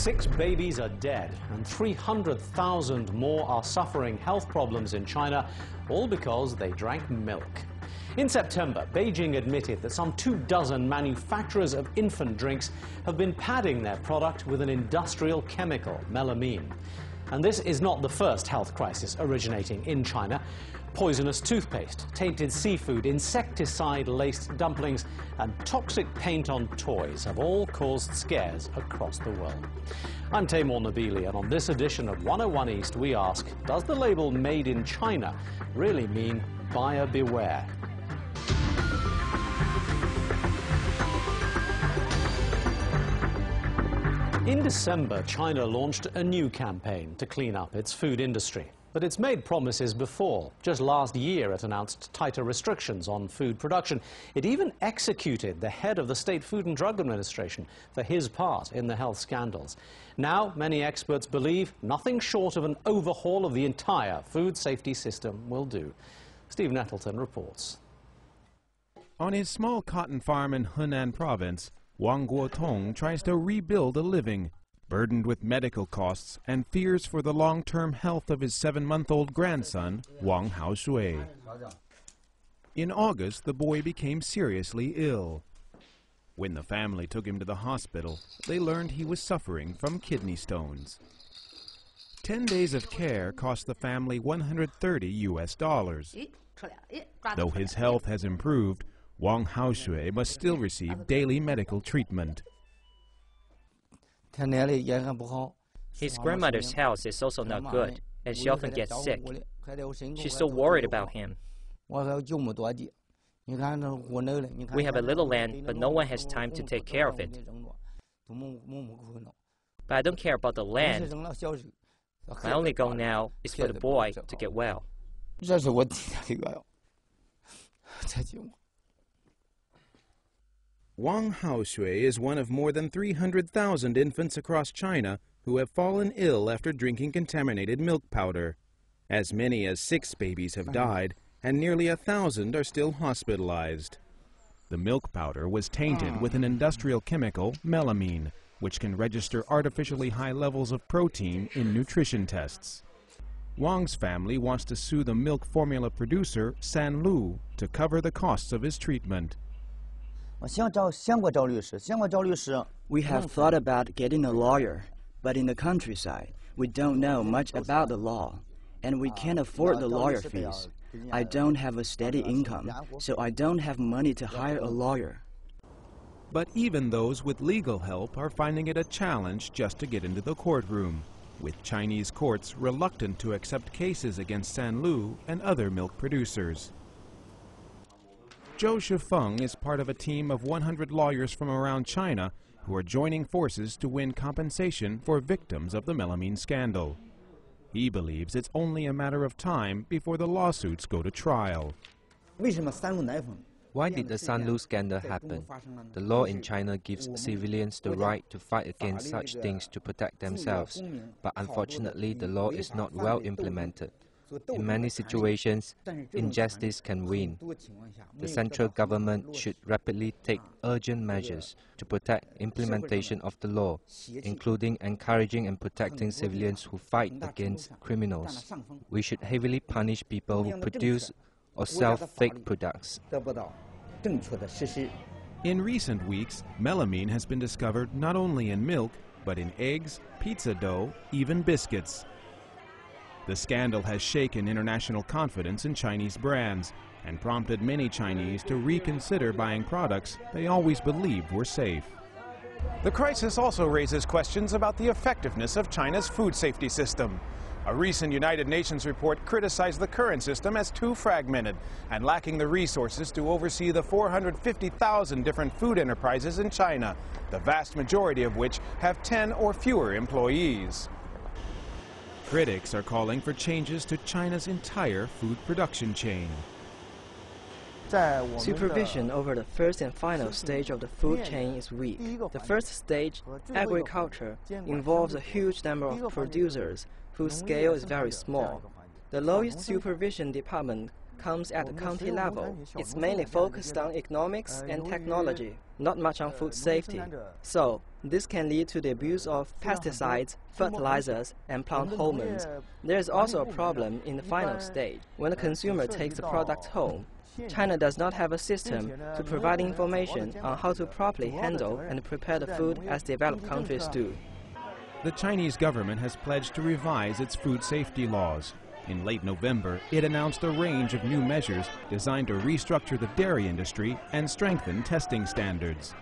6 babies are dead and 300,000 more are suffering health problems in China, all because they drank milk. In September, Beijing admitted that some 24 manufacturers of infant drinks have been padding their product with an industrial chemical, melamine. And this is not the first health crisis originating in China. Poisonous toothpaste, tainted seafood, insecticide-laced dumplings and toxic paint on toys have all caused scares across the world. I'm Taimur Nabili, and on this edition of 101 East we ask, does the label Made in China really mean buyer beware? In December, China launched a new campaign to clean up its food industry. But it's made promises before. Just last year, it announced tighter restrictions on food production. It even executed the head of the State Food and Drug Administration for his part in the health scandals. Now, many experts believe nothing short of an overhaul of the entire food safety system will do. Steve Nettleton reports. On his small cotton farm in Henan province, Wang Guotong tries to rebuild a living, burdened with medical costs and fears for the long-term health of his 7-month-old grandson, Wang Haoshui. In August, the boy became seriously ill. When the family took him to the hospital, they learned he was suffering from kidney stones. 10 days of care cost the family $130. Though his health has improved, Wang Haoshui must still receive daily medical treatment. His grandmother's health is also not good, and she often gets sick. She's so worried about him. We have a little land, but no one has time to take care of it. But I don't care about the land. My only goal now is for the boy to get well. Wang Haoshui is one of more than 300,000 infants across China who have fallen ill after drinking contaminated milk powder. As many as 6 babies have died, and nearly 1,000 are still hospitalized. The milk powder was tainted with an industrial chemical, melamine, which can register artificially high levels of protein in nutrition tests. Wang's family wants to sue the milk formula producer, Sanlu, to cover the costs of his treatment. We have thought about getting a lawyer, but in the countryside, we don't know much about the law, and we can't afford the lawyer fees. I don't have a steady income, so I don't have money to hire a lawyer. But even those with legal help are finding it a challenge just to get into the courtroom, with Chinese courts reluctant to accept cases against Sanlu and other milk producers. Zhou Shifeng is part of a team of 100 lawyers from around China who are joining forces to win compensation for victims of the melamine scandal. He believes it's only a matter of time before the lawsuits go to trial. Why did the Sanlu scandal happen? The law in China gives civilians the right to fight against such things to protect themselves, but unfortunately the law is not well implemented. In many situations, injustice can win. The central government should rapidly take urgent measures to protect implementation of the law, including encouraging and protecting civilians who fight against criminals. We should heavily punish people who produce or sell fake products. In recent weeks, melamine has been discovered not only in milk, but in eggs, pizza dough, even biscuits. The scandal has shaken international confidence in Chinese brands and prompted many Chinese to reconsider buying products they always believed were safe. The crisis also raises questions about the effectiveness of China's food safety system. A recent United Nations report criticized the current system as too fragmented and lacking the resources to oversee the 450,000 different food enterprises in China, the vast majority of which have 10 or fewer employees. Critics are calling for changes to China's entire food production chain. Supervision over the first and final stage of the food chain is weak. The first stage, agriculture, involves a huge number of producers whose scale is very small. The lowest supervision department comes at the county level. It's mainly focused on economics and technology, not much on food safety. So, this can lead to the abuse of pesticides, fertilizers, and plant hormones. There is also a problem in the final stage. When the consumer takes the product home, China does not have a system to provide information on how to properly handle and prepare the food as developed countries do. The Chinese government has pledged to revise its food safety laws. In late November, it announced a range of new measures designed to restructure the dairy industry and strengthen testing standards.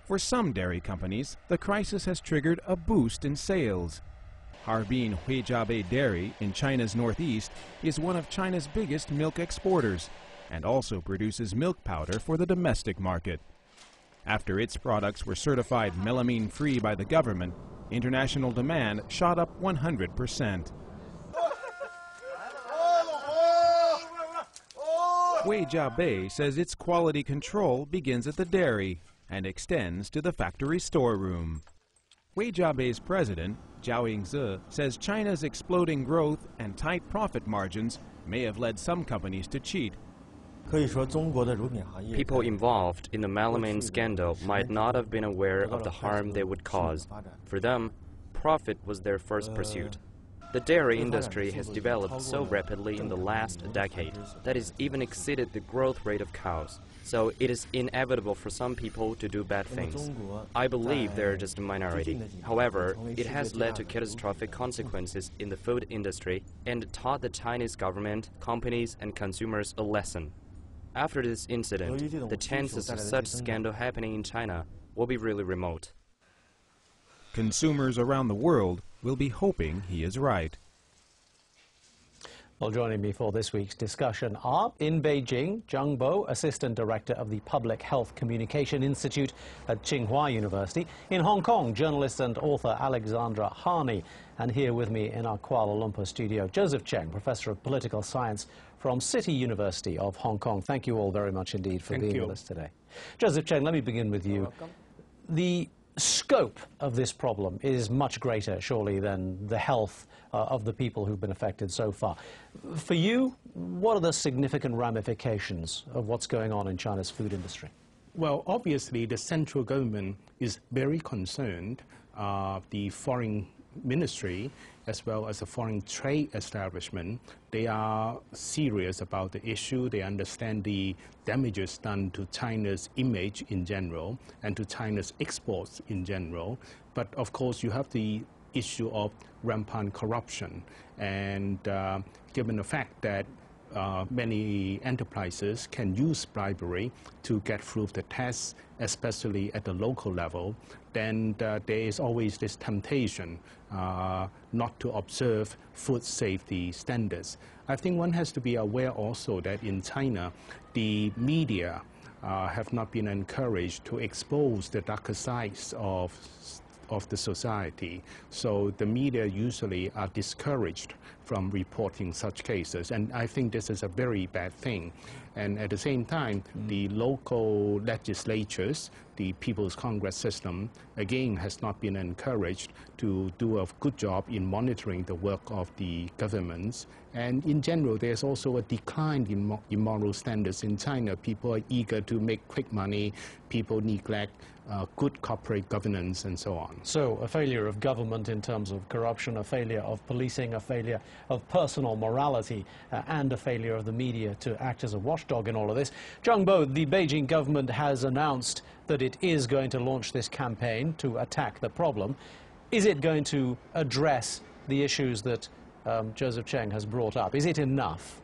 For some dairy companies, the crisis has triggered a boost in sales. Harbin Huijiabei Dairy in China's northeast is one of China's biggest milk exporters and also produces milk powder for the domestic market. After its products were certified melamine-free by the government, international demand shot up 100%. Huijiabei says its quality control begins at the dairy and extends to the factory storeroom. Huijiabei's president, Zhao Yingzi, says China's exploding growth and tight profit margins may have led some companies to cheat. People involved in the melamine scandal might not have been aware of the harm they would cause. For them, profit was their first pursuit. The dairy industry has developed so rapidly in the last decade that it's even exceeded the growth rate of cows. So it is inevitable for some people to do bad things. I believe they're just a minority. However, it has led to catastrophic consequences in the food industry and taught the Chinese government, companies, and consumers a lesson. After this incident, the chances of such scandal happening in China will be really remote. Consumers around the world will be hoping he is right. Well, joining me for this week's discussion are, in Beijing, Zhang Bo, Assistant Director of the Public Health Communication Institute at Tsinghua University. In Hong Kong, journalist and author Alexandra Harney. And here with me in our Kuala Lumpur studio, Joseph Cheng, Professor of Political Science from City University of Hong Kong. Thank you all very much indeed for being with us today. Joseph Cheng, let me begin with you. The scope of this problem is much greater, surely, than the health of the people who've been affected so far. For you, what are the significant ramifications of what's going on in China's food industry? Well, obviously, the central government is very concerned. The foreign ministry, as well as the foreign trade establishment, they are serious about the issue. They understand the damages done to China's image in general and to China's exports in general. But of course, you have the issue of rampant corruption. And given the fact that many enterprises can use bribery to get through the tests, especially at the local level, then there is always this temptation not to observe food safety standards. I think one has to be aware also that in China, the media have not been encouraged to expose the darker sides of the society. So the media usually are discouraged from reporting such cases. And I think this is a very bad thing. And at the same time, the local legislatures, the People's Congress system, again, has not been encouraged to do a good job in monitoring the work of the governments. And in general, there's also a decline in moral standards in China. People are eager to make quick money. People neglect good corporate governance and so on. So a failure of government in terms of corruption, a failure of policing, a failure of personal morality, and a failure of the media to act as a watchdog in all of this. Zhang Bo, the Beijing government has announced that it is going to launch this campaign to attack the problem. Is it going to address the issues that Joseph Cheng has brought up? Is it enough?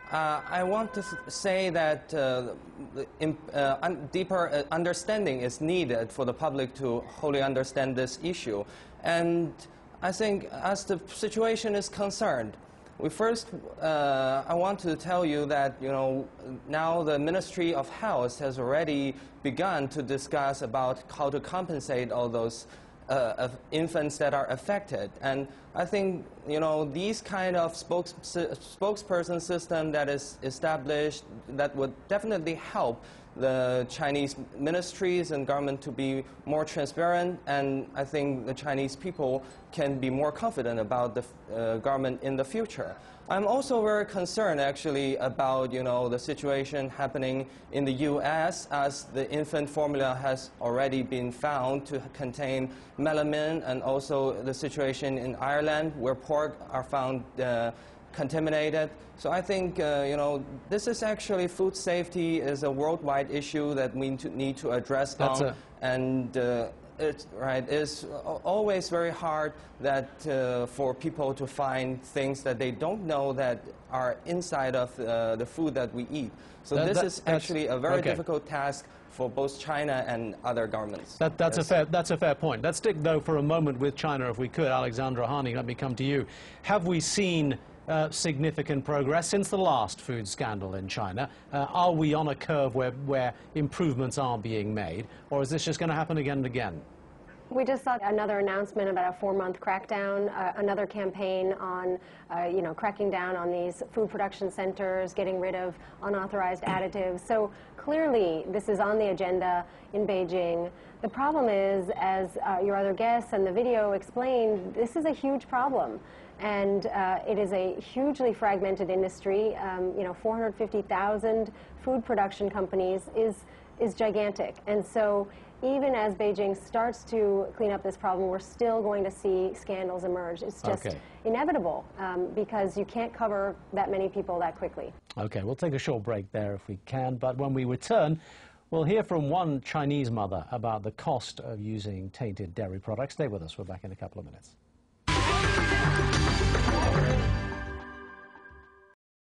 I want to say that deeper understanding is needed for the public to wholly understand this issue. And I think as the situation is concerned, I want to tell you that, now the Ministry of Health has already begun to discuss about how to compensate all those infants that are affected. And I think, these kind of spokesperson system that is established, that would definitely help the Chinese ministries and government to be more transparent, and I think the Chinese people can be more confident about the government in the future. I'm also very concerned actually about the situation happening in the U.S. as the infant formula has already been found to contain melamine, and also the situation in Ireland where pork are found contaminated. So I think this is actually food safety is a worldwide issue that we need to address It's always very hard for people to find things that they don't know that are inside of the food that we eat. So this is actually a very difficult task for both China and other governments. That's a fair point. Let's stick, though, for a moment with China, if we could. Alexandra Hani, let me come to you. Have we seen significant progress since the last food scandal in China? Are we on a curve where improvements are being made, or is this just going to happen again and again? We just saw another announcement about a 4-month crackdown, another campaign on, cracking down on these food production centers, getting rid of unauthorized additives. So clearly, this is on the agenda in Beijing. The problem is, as your other guests and the video explained, this is a huge problem. And it is a hugely fragmented industry. 450,000 food production companies is gigantic. And so even as Beijing starts to clean up this problem, we're still going to see scandals emerge. It's just inevitable because you can't cover that many people that quickly. Okay, we'll take a short break there if we can, but when we return, we'll hear from one Chinese mother about the cost of using tainted dairy products. Stay with us. We're back in a couple of minutes.